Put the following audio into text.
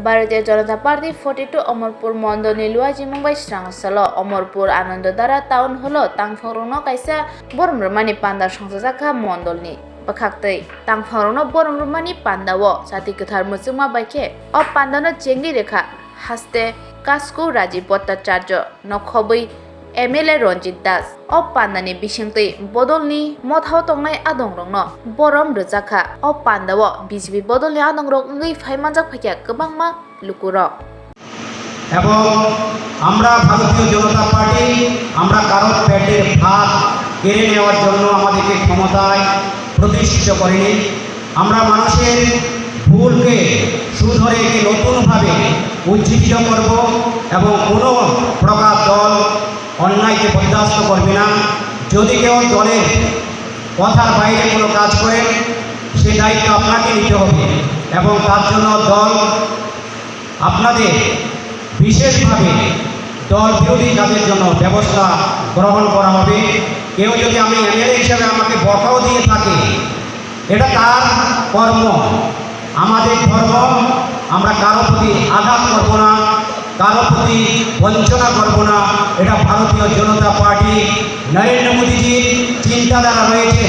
ভারতীয় জনতা পার্টি 42 অমরপুর মন্ডলনি লুয়াজি মুম্বাই স্রাংসল অমরপুর আনন্দধারা টাউন হল তাংফরনো কাইসা বরমরমানি পান্ডা সংসাজাখা মন্ডলনি পাখাক্তৈ তাংফরনো বরমরমানি পান্ডাও জাতি गोथार मुचुमा बाइखे अ पान्डानो चेंगि रेखा हास्ते कास्कु राजीव भट्टाचार्य नखबै एमएलए रंजित दास अ पान्डानि बिसिंतै बदलनि मथाव तंनाय आदंरंनो बरम रोजाखा अ पान्डाओ बिजेपि बदलनि आदंरं ngै फाइमानजाक फाइया गोबांमा लुकुरक এবং আমরা ভারতীয় জনতা পার্টি আমরা কারো পেটের ভাত কেড়ে নেওয়ার জন্য আমাদেরকে ক্ষমতায় প্রতিষ্ঠিত করেনি। আমরা মানুষের ভুলকে শুধরে নতুনভাবে উজ্জীবিত করব এবং কোনো প্রকার দল অন্যায়কে বরদাস্ত করবে না। যদি কেউ দলের কথার বাইরে কোনো কাজ করে সে দায়িত্ব আপনাকে নিতে হবে এবং তার জন্য দল আপনাদের বিশেষভাবে দল বিরোধী কাজের জন্য ব্যবস্থা গ্রহণ করা হবে। কেউ যদি আমি এমএলএ হিসেবে আমাকে বকাও দিয়ে থাকে এটা তার কর্ম, আমাদের ধর্ম। আমরা কারো প্রতি আঘাত করব না, কারো প্রতি বঞ্চনা করব না। এটা ভারতীয় জনতা পার্টি নরেন্দ্র মোদীজির চিন্তাধারা রয়েছে।